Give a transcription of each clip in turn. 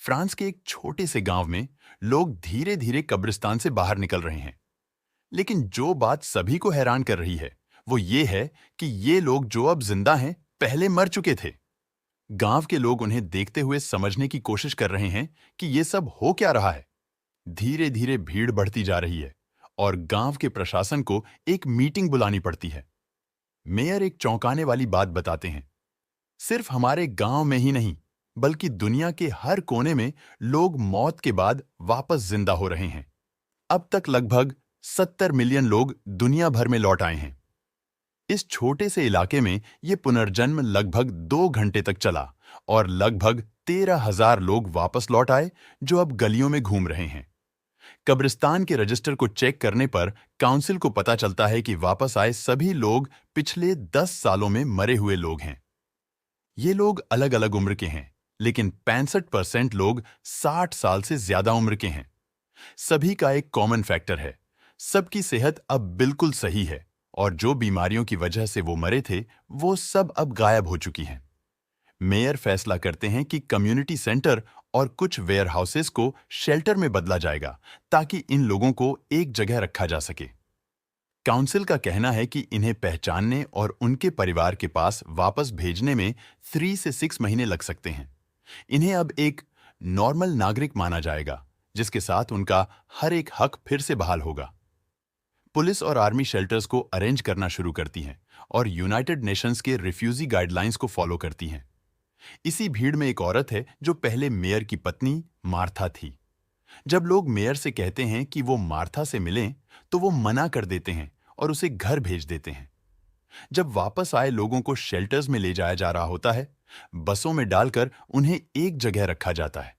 France के एक छोटे से गांव में लोग धीरे धीरे कब्रिस्तान से बाहर निकल रहे हैं। लेकिन जो बात सभी को हैरान कर रही है वो ये है कि ये लोग जो अब जिंदा हैं पहले मर चुके थे। गांव के लोग उन्हें देखते हुए समझने की कोशिश कर रहे हैं कि ये सब हो क्या रहा है। धीरे धीरे भीड़ बढ़ती जा रही है और गांव के प्रशासन को एक मीटिंग बुलानी पड़ती है। मेयर एक चौंकाने वाली बात बताते हैं। सिर्फ हमारे गांव में ही नहीं बल्कि दुनिया के हर कोने में लोग मौत के बाद वापस जिंदा हो रहे हैं। अब तक लगभग 70 मिलियन लोग दुनिया भर में लौट आए हैं। इस छोटे से इलाके में यह पुनर्जन्म लगभग 2 घंटे तक चला और लगभग 13,000 लोग वापस लौट आए जो अब गलियों में घूम रहे हैं। कब्रिस्तान के रजिस्टर को चेक करने पर काउंसिल को पता चलता है कि वापस आए सभी लोग पिछले 10 सालों में मरे हुए लोग हैं। ये लोग अलग अलग उम्र के हैं, लेकिन 65% लोग 60 साल से ज्यादा उम्र के हैं। सभी का एक कॉमन फैक्टर है, सबकी सेहत अब बिल्कुल सही है और जो बीमारियों की वजह से वो मरे थे वो सब अब गायब हो चुकी हैं। मेयर फैसला करते हैं कि कम्युनिटी सेंटर और कुछ वेयर हाउसेस को शेल्टर में बदला जाएगा ताकि इन लोगों को एक जगह रखा जा सके। काउंसिल का कहना है कि इन्हें पहचानने और उनके परिवार के पास वापस भेजने में 3 से 6 महीने लग सकते हैं। इन्हें अब एक नॉर्मल नागरिक माना जाएगा जिसके साथ उनका हर एक हक फिर से बहाल होगा। पुलिस और आर्मी शेल्टर्स को अरेंज करना शुरू करती हैं और यूनाइटेड नेशंस के रिफ्यूजी गाइडलाइंस को फॉलो करती हैं। इसी भीड़ में एक औरत है जो पहले मेयर की पत्नी मार्था थी। जब लोग मेयर से कहते हैं कि वो मार्था से मिलें तो वो मना कर देते हैं और उसे घर भेज देते हैं। जब वापस आए लोगों को शेल्टर्स में ले जाया जा रहा होता है, बसों में डालकर उन्हें एक जगह रखा जाता है।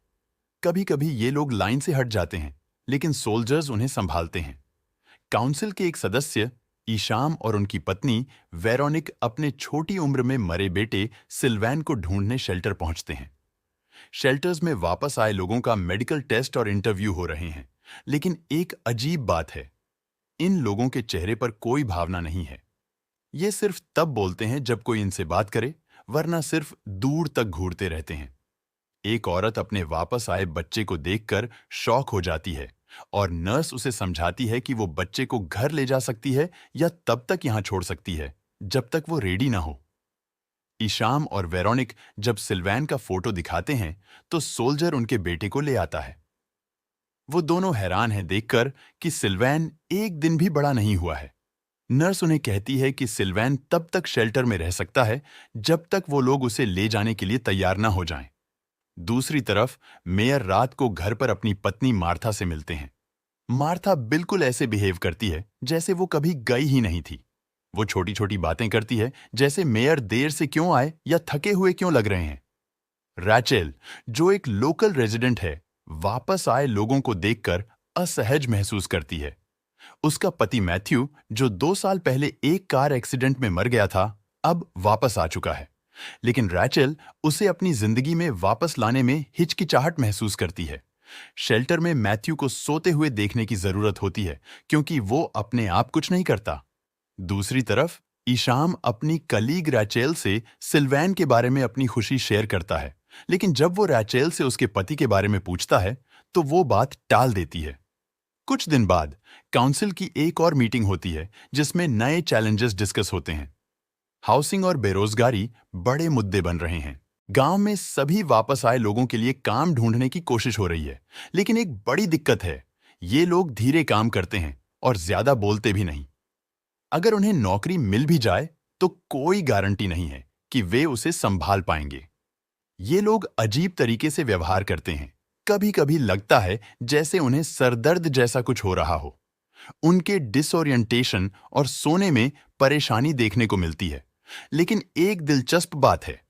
कभी कभी ये लोग लाइन से हट जाते हैं, लेकिन सोल्जर्स उन्हें संभालते हैं। काउंसिल के एक सदस्य ईशाम और उनकी पत्नी वेरोनिक अपने छोटी उम्र में मरे बेटे सिल्वैन को ढूंढने शेल्टर पहुंचते हैं। शेल्टर्स में वापस आए लोगों का मेडिकल टेस्ट और इंटरव्यू हो रहे हैं, लेकिन एक अजीब बात है, इन लोगों के चेहरे पर कोई भावना नहीं है। ये सिर्फ तब बोलते हैं जब कोई इनसे बात करे, वरना सिर्फ दूर तक घूरते रहते हैं। एक औरत अपने वापस आए बच्चे को देखकर शॉक हो जाती है और नर्स उसे समझाती है कि वो बच्चे को घर ले जा सकती है या तब तक यहां छोड़ सकती है जब तक वो रेडी ना हो। ईशाम और वेरोनिक जब सिल्वैन का फोटो दिखाते हैं तो सोल्जर उनके बेटे को ले आता है। वो दोनों हैरान हैं देखकर कि सिल्वैन एक दिन भी बड़ा नहीं हुआ है। नर्स उन्हें कहती है कि सिल्वैन तब तक शेल्टर में रह सकता है जब तक वो लोग उसे ले जाने के लिए तैयार ना हो जाएं। दूसरी तरफ मेयर रात को घर पर अपनी पत्नी मार्था से मिलते हैं। मार्था बिल्कुल ऐसे बिहेव करती है जैसे वो कभी गई ही नहीं थी। वो छोटी छोटी बातें करती है, जैसे मेयर देर से क्यों आए या थके हुए क्यों लग रहे हैं। रैचेल, जो एक लोकल रेजिडेंट है, वापस आए लोगों को देखकर असहज महसूस करती है। उसका पति मैथ्यू, जो 2 साल पहले एक कार एक्सीडेंट में मर गया था, अब वापस आ चुका है। लेकिन रैचेल उसे अपनी जिंदगी में वापस लाने में हिचकिचाहट महसूस करती है। शेल्टर में मैथ्यू को सोते हुए देखने की जरूरत होती है क्योंकि वो अपने आप कुछ नहीं करता। दूसरी तरफ ईशाम अपनी कलीग रैचेल से सिल्वैन के बारे में अपनी खुशी शेयर करता है, लेकिन जब वो रैचेल से उसके पति के बारे में पूछता है तो वो बात टाल देती है। कुछ दिन बाद काउंसिल की एक और मीटिंग होती है जिसमें नए चैलेंजेस डिस्कस होते हैं। हाउसिंग और बेरोजगारी बड़े मुद्दे बन रहे हैं। गांव में सभी वापस आए लोगों के लिए काम ढूंढने की कोशिश हो रही है, लेकिन एक बड़ी दिक्कत है, ये लोग धीरे काम करते हैं और ज्यादा बोलते भी नहीं। अगर उन्हें नौकरी मिल भी जाए तो कोई गारंटी नहीं है कि वे उसे संभाल पाएंगे। ये लोग अजीब तरीके से व्यवहार करते हैं। कभी कभी लगता है जैसे उन्हें सरदर्द जैसा कुछ हो रहा हो। उनके डिसोरिएंटेशन और सोने में परेशानी देखने को मिलती है। लेकिन एक दिलचस्प बात है,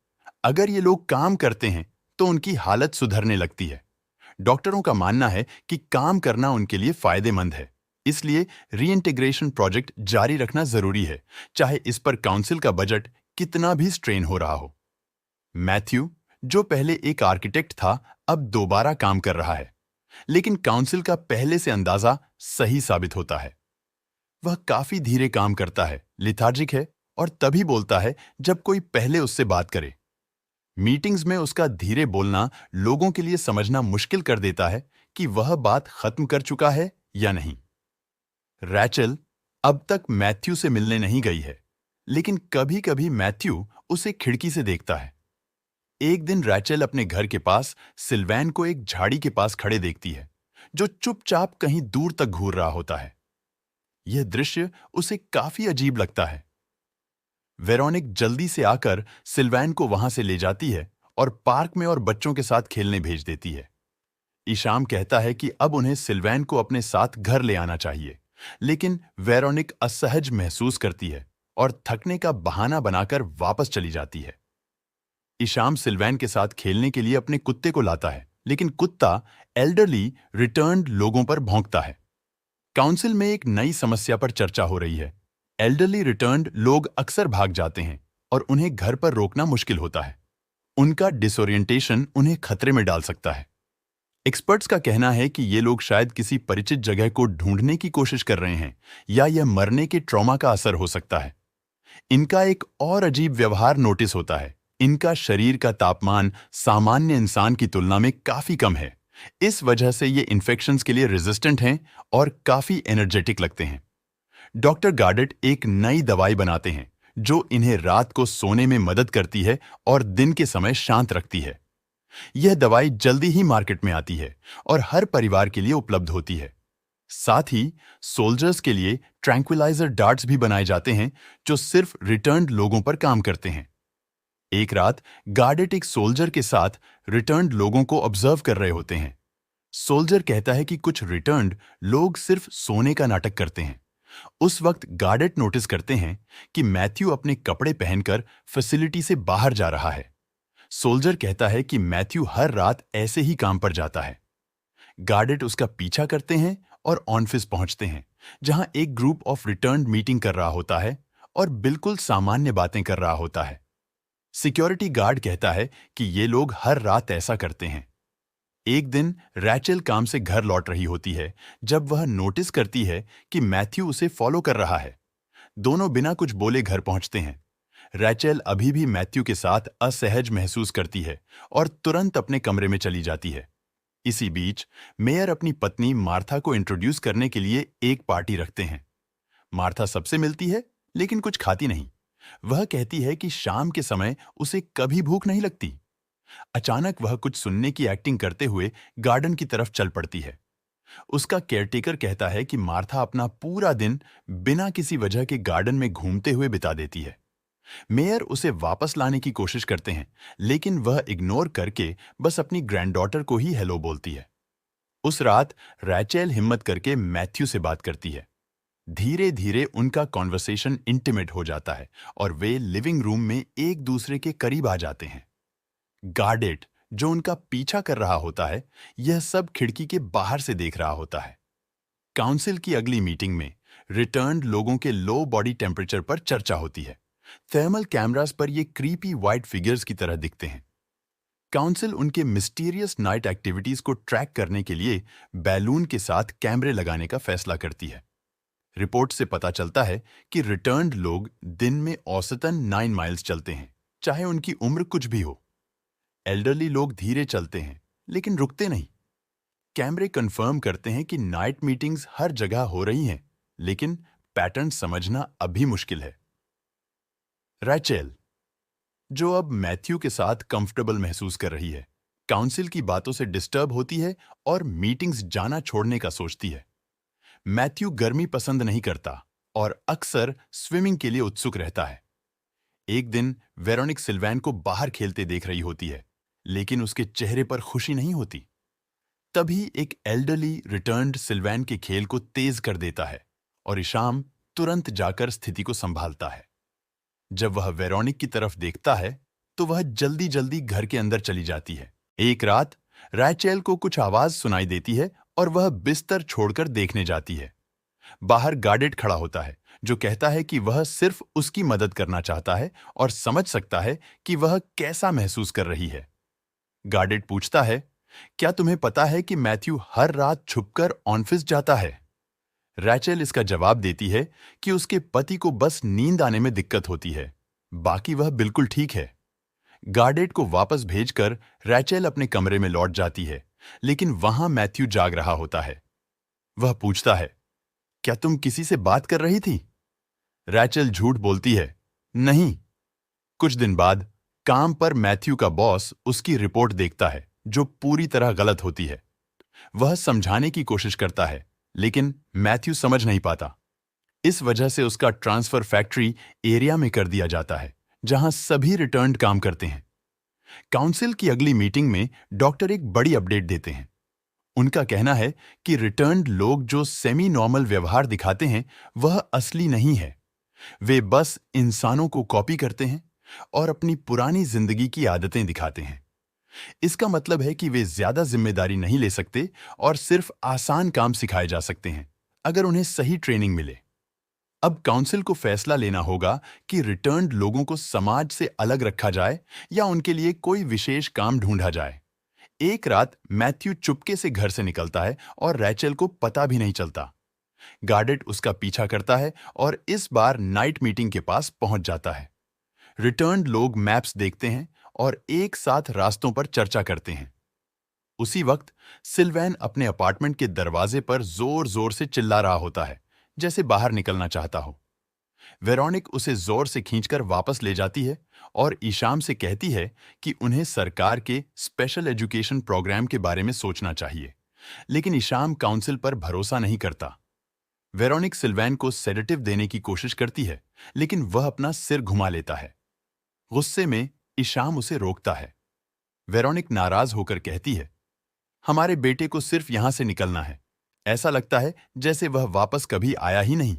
अगर ये लोग काम करते हैं तो उनकी हालत सुधरने लगती है। डॉक्टरों का मानना है कि काम करना उनके लिए फायदेमंद है, इसलिए रीइंटीग्रेशन प्रोजेक्ट जारी रखना जरूरी है, चाहे इस पर काउंसिल का बजट कितना भी स्ट्रेन हो रहा हो। मैथ्यू, जो पहले एक आर्किटेक्ट था, अब दोबारा काम कर रहा है, लेकिन काउंसिल का पहले से अंदाजा सही साबित होता है। वह काफी धीरे काम करता है, लिथार्जिक है और तभी बोलता है जब कोई पहले उससे बात करे। मीटिंग्स में उसका धीरे बोलना लोगों के लिए समझना मुश्किल कर देता है कि वह बात खत्म कर चुका है या नहीं। रैचल अब तक मैथ्यू से मिलने नहीं गई है, लेकिन कभी-कभी मैथ्यू उसे खिड़की से देखता है। एक दिन रैचल अपने घर के पास सिल्वैन को एक झाड़ी के पास खड़े देखती है, जो चुपचाप कहीं दूर तक घूर रहा होता है। यह दृश्य उसे काफी अजीब लगता है। वेरोनिक जल्दी से आकर सिल्वैन को वहां से ले जाती है और पार्क में और बच्चों के साथ खेलने भेज देती है। ईशाम कहता है कि अब उन्हें सिल्वैन को अपने साथ घर ले आना चाहिए, लेकिन वेरोनिक असहज महसूस करती है और थकने का बहाना बनाकर वापस चली जाती है। ईशाम सिल्वैन के साथ खेलने के लिए अपने कुत्ते को लाता है, लेकिन कुत्ता एल्डरली रिटर्न्ड लोगों पर भौंकता है। काउंसिल में एक नई समस्या पर चर्चा हो रही है। एल्डरली रिटर्न्ड लोग अक्सर भाग जाते हैं और उन्हें घर पर रोकना मुश्किल होता है। उनका डिसोरिएंटेशन उन्हें खतरे में डाल सकता है। एक्सपर्ट्स का कहना है कि ये लोग शायद किसी परिचित जगह को ढूंढने की कोशिश कर रहे हैं या यह मरने के ट्रॉमा का असर हो सकता है। इनका एक और अजीब व्यवहार नोटिस होता है। इनका शरीर का तापमान सामान्य इंसान की तुलना में काफी कम है। इस वजह से ये इन्फेक्शंस के लिए रेजिस्टेंट हैं और काफी एनर्जेटिक लगते हैं। डॉक्टर गार्डेट एक नई दवाई बनाते हैं जो इन्हें रात को सोने में मदद करती है और दिन के समय शांत रखती है। यह दवाई जल्दी ही मार्केट में आती है और हर परिवार के लिए उपलब्ध होती है। साथ ही सोल्जर्स के लिए ट्रैंक्विलाइजर डार्ट्स भी बनाए जाते हैं जो सिर्फ रिटर्न्ड लोगों पर काम करते हैं। एक रात गार्डेट एक सोल्जर के साथ रिटर्न्ड लोगों को ऑब्जर्व कर रहे होते हैं। सोल्जर कहता है कि कुछ रिटर्न्ड लोग सिर्फ सोने का नाटक करते हैं। उस वक्त गार्डेट नोटिस करते हैं कि मैथ्यू अपने कपड़े पहनकर फैसिलिटी से बाहर जा रहा है। सोल्जर कहता है कि मैथ्यू हर रात ऐसे ही काम पर जाता है। गार्डेट उसका पीछा करते हैं और ऑफिस पहुंचते हैं, जहां एक ग्रुप ऑफ रिटर्न्ड मीटिंग कर रहा होता है और बिल्कुल सामान्य बातें कर रहा होता है। सिक्योरिटी गार्ड कहता है कि ये लोग हर रात ऐसा करते हैं। एक दिन रैचल काम से घर लौट रही होती है जब वह नोटिस करती है कि मैथ्यू उसे फॉलो कर रहा है। दोनों बिना कुछ बोले घर पहुंचते हैं। रैचल अभी भी मैथ्यू के साथ असहज महसूस करती है और तुरंत अपने कमरे में चली जाती है। इसी बीच मेयर अपनी पत्नी मार्था को इंट्रोड्यूस करने के लिए एक पार्टी रखते हैं। मार्था सबसे मिलती है, लेकिन कुछ खाती नहीं। वह कहती है कि शाम के समय उसे कभी भूख नहीं लगती। अचानक वह कुछ सुनने की एक्टिंग करते हुए गार्डन की तरफ चल पड़ती है। उसका केयरटेकर कहता है कि मार्था अपना पूरा दिन बिना किसी वजह के गार्डन में घूमते हुए बिता देती है। मेयर उसे वापस लाने की कोशिश करते हैं, लेकिन वह इग्नोर करके बस अपनी ग्रैंडडॉटर को ही हेलो बोलती है। उस रात रैचेल हिम्मत करके मैथ्यू से बात करती है। धीरे धीरे उनका कॉन्वर्सेशन इंटीमेट हो जाता है और वे लिविंग रूम में एक दूसरे के करीब आ जाते हैं। गार्डेट, जो उनका पीछा कर रहा होता है, यह सब खिड़की के बाहर से देख रहा होता है। काउंसिल की अगली मीटिंग में रिटर्न्ड लोगों के लो बॉडी टेम्परेचर पर चर्चा होती है। थर्मल कैमरास पर ये क्रीपी व्हाइट फिगर्स की तरह दिखते हैं। काउंसिल उनके मिस्टीरियस नाइट एक्टिविटीज को ट्रैक करने के लिए बैलून के साथ कैमरे लगाने का फैसला करती है। रिपोर्ट से पता चलता है कि रिटर्न्ड लोग दिन में औसतन 9 माइल्स चलते हैं, चाहे उनकी उम्र कुछ भी हो। एल्डरली लोग धीरे चलते हैं, लेकिन रुकते नहीं। कैमरे कंफर्म करते हैं कि नाइट मीटिंग्स हर जगह हो रही हैं, लेकिन पैटर्न समझना अभी मुश्किल है। रैचेल, जो अब मैथ्यू के साथ कंफर्टेबल महसूस कर रही है, काउंसिल की बातों से डिस्टर्ब होती है और मीटिंग्स जाना छोड़ने का सोचती है। मैथ्यू गर्मी पसंद नहीं करता और अक्सर स्विमिंग के लिए उत्सुक रहता है। एक दिन वेरोनिक सिल्वैन को बाहर खेलते देख रही होती है, लेकिन उसके चेहरे पर खुशी नहीं होती। तभी एक एल्डरली रिटर्न्ड सिल्वैन के खेल को तेज कर देता है और ईशाम तुरंत जाकर स्थिति को संभालता है। जब वह वेरोनिक की तरफ देखता है तो वह जल्दी जल्दी घर के अंदर चली जाती है। एक रात रैचेल को कुछ आवाज सुनाई देती है और वह बिस्तर छोड़कर देखने जाती है। बाहर गार्डेट खड़ा होता है, जो कहता है कि वह सिर्फ उसकी मदद करना चाहता है और समझ सकता है कि वह कैसा महसूस कर रही है। गार्डेट पूछता है, क्या तुम्हें पता है कि मैथ्यू हर रात छुपकर ऑफिस जाता है? रैचेल इसका जवाब देती है कि उसके पति को बस नींद आने में दिक्कत होती है, बाकी वह बिल्कुल ठीक है। गार्डेट को वापस भेजकर रैचेल अपने कमरे में लौट जाती है, लेकिन वहां मैथ्यू जाग रहा होता है। वह पूछता है, क्या तुम किसी से बात कर रही थी? रैचेल झूठ बोलती है, नहीं। कुछ दिन बाद काम पर मैथ्यू का बॉस उसकी रिपोर्ट देखता है, जो पूरी तरह गलत होती है। वह समझाने की कोशिश करता है, लेकिन मैथ्यू समझ नहीं पाता। इस वजह से उसका ट्रांसफर फैक्ट्री एरिया में कर दिया जाता है, जहां सभी रिटर्न्ड काम करते हैं। काउंसिल की अगली मीटिंग में डॉक्टर एक बड़ी अपडेट देते हैं। उनका कहना है कि रिटर्न्ड लोग जो सेमी नॉर्मल व्यवहार दिखाते हैं, वह असली नहीं है। वे बस इंसानों को कॉपी करते हैं और अपनी पुरानी जिंदगी की आदतें दिखाते हैं। इसका मतलब है कि वे ज्यादा जिम्मेदारी नहीं ले सकते और सिर्फ आसान काम सिखाए जा सकते हैं, अगर उन्हें सही ट्रेनिंग मिले। अब काउंसिल को फैसला लेना होगा कि रिटर्न्ड लोगों को समाज से अलग रखा जाए या उनके लिए कोई विशेष काम ढूंढा जाए। एक रात मैथ्यू चुपके से घर से निकलता है और रैचेल को पता भी नहीं चलता। गार्डेट उसका पीछा करता है और इस बार नाइट मीटिंग के पास पहुंच जाता है। रिटर्न्ड लोग मैप्स देखते हैं और एक साथ रास्तों पर चर्चा करते हैं। उसी वक्त सिल्वैन अपने अपार्टमेंट के दरवाजे पर जोर जोर से चिल्ला रहा होता है, जैसे बाहर निकलना चाहता हो। वेरोनिक उसे जोर से खींचकर वापस ले जाती है और ईशाम से कहती है कि उन्हें सरकार के स्पेशल एजुकेशन प्रोग्राम के बारे में सोचना चाहिए, लेकिन ईशाम काउंसिल पर भरोसा नहीं करता। वेरोनिक सिल्वैन को सेडेटिव देने की कोशिश करती है, लेकिन वह अपना सिर घुमा लेता है। गुस्से में ईशाम उसे रोकता है। वेरोनिक नाराज होकर कहती है, हमारे बेटे को सिर्फ यहां से निकलना है। ऐसा लगता है जैसे वह वापस कभी आया ही नहीं।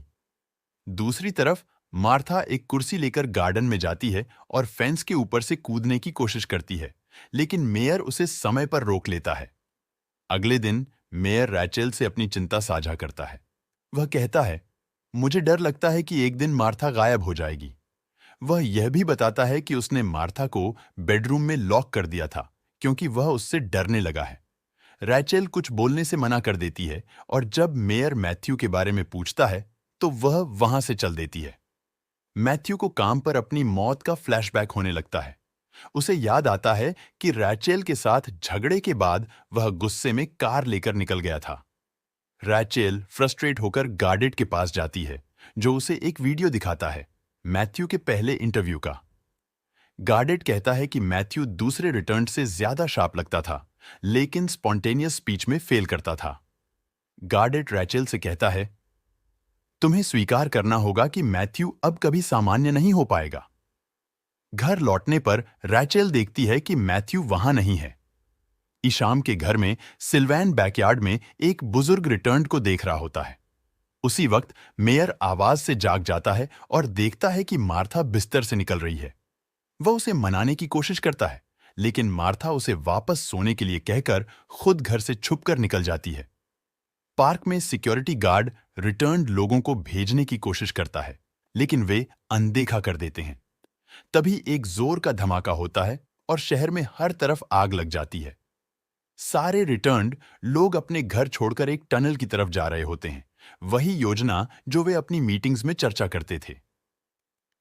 दूसरी तरफ मार्था एक कुर्सी लेकर गार्डन में जाती है और फेंस के ऊपर से कूदने की कोशिश करती है, लेकिन मेयर उसे समय पर रोक लेता है। अगले दिन मेयर रैचेल से अपनी चिंता साझा करता है। वह कहता है, मुझे डर लगता है कि एक दिन मार्था गायब हो जाएगी। वह यह भी बताता है कि उसने मार्था को बेडरूम में लॉक कर दिया था, क्योंकि वह उससे डरने लगा है। रैचेल कुछ बोलने से मना कर देती है और जब मेयर मैथ्यू के बारे में पूछता है, तो वह वहां से चल देती है। मैथ्यू को काम पर अपनी मौत का फ्लैशबैक होने लगता है। उसे याद आता है कि रैचेल के साथ झगड़े के बाद वह गुस्से में कार लेकर निकल गया था। रैचेल फ्रस्ट्रेट होकर गार्डेट के पास जाती है, जो उसे एक वीडियो दिखाता है, मैथ्यू के पहले इंटरव्यू का। गार्डेट कहता है कि मैथ्यू दूसरे रिटर्न से ज्यादा शार्प लगता था, लेकिन स्पॉन्टेनियस स्पीच में फेल करता था। गार्डेट रैचेल से कहता है, तुम्हें स्वीकार करना होगा कि मैथ्यू अब कभी सामान्य नहीं हो पाएगा। घर लौटने पर रैचेल देखती है कि मैथ्यू वहां नहीं है। ईशाम के घर में सिल्वैन बैकयार्ड में एक बुजुर्ग रिटर्न को देख रहा होता है। उसी वक्त मेयर आवाज से जाग जाता है और देखता है कि मार्था बिस्तर से निकल रही है। वह उसे मनाने की कोशिश करता है, लेकिन मार्था उसे वापस सोने के लिए कहकर खुद घर से छुपकर निकल जाती है। पार्क में सिक्योरिटी गार्ड रिटर्न्ड लोगों को भेजने की कोशिश करता है, लेकिन वे अनदेखा कर देते हैं। तभी एक जोर का धमाका होता है और शहर में हर तरफ आग लग जाती है। सारे रिटर्न्ड लोग अपने घर छोड़कर एक टनल की तरफ जा रहे होते हैं, वही योजना जो वे अपनी मीटिंग्स में चर्चा करते थे।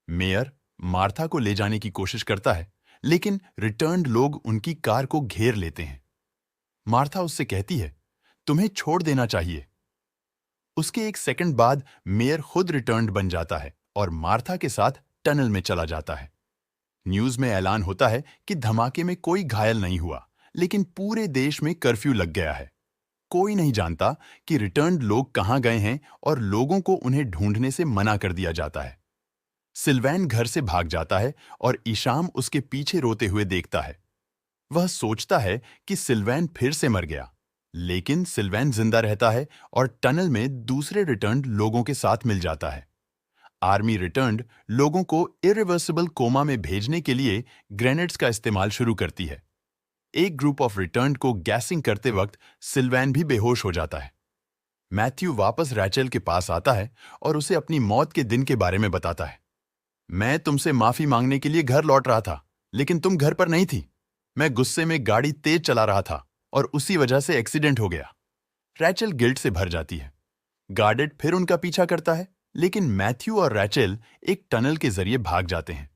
मेयर मार्था को ले जाने की कोशिश करता है, लेकिन रिटर्न्ड लोग उनकी कार को घेर लेते हैं। मार्था उससे कहती है, तुम्हें छोड़ देना चाहिए। उसके एक सेकंड बाद मेयर खुद रिटर्न्ड बन जाता है और मार्था के साथ टनल में चला जाता है। न्यूज में ऐलान होता है कि धमाके में कोई घायल नहीं हुआ, लेकिन पूरे देश में कर्फ्यू लग गया है। कोई नहीं जानता कि रिटर्न्ड लोग कहां गए हैं और लोगों को उन्हें ढूंढने से मना कर दिया जाता है। सिल्वैन घर से भाग जाता है और ईशाम उसके पीछे रोते हुए देखता है। वह सोचता है कि सिल्वैन फिर से मर गया, लेकिन सिल्वैन जिंदा रहता है और टनल में दूसरे रिटर्न्ड लोगों के साथ मिल जाता है। आर्मी रिटर्न्ड लोगों को इरिवर्सिबल कोमा में भेजने के लिए ग्रेनेड्स का इस्तेमाल शुरू करती है। एक ग्रुप ऑफ रिटर्न्ड को गैसिंग करते वक्त सिल्वैन भी बेहोश हो जाता है। मैथ्यू वापस रैचेल के पास आता है और उसे अपनी मौत के दिन के बारे में बताता है। मैं तुमसे माफी मांगने के लिए घर लौट रहा था, लेकिन तुम घर पर नहीं थी। मैं गुस्से में गाड़ी तेज चला रहा था और उसी वजह से एक्सीडेंट हो गया। रैचेल गिल्ट से भर जाती है। गार्डेट फिर उनका पीछा करता है, लेकिन मैथ्यू और रैचेल एक टनल के जरिए भाग जाते हैं।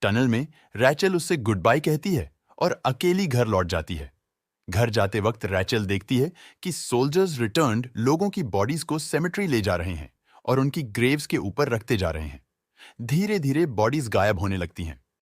टनल में रैचल उससे गुड बाय कहती है और अकेली घर लौट जाती है। घर जाते वक्त रैचल देखती है कि सोल्जर्स रिटर्न्ड लोगों की बॉडीज को सेमेट्री ले जा रहे हैं और उनकी ग्रेव्स के ऊपर रखते जा रहे हैं। धीरे धीरे बॉडीज गायब होने लगती हैं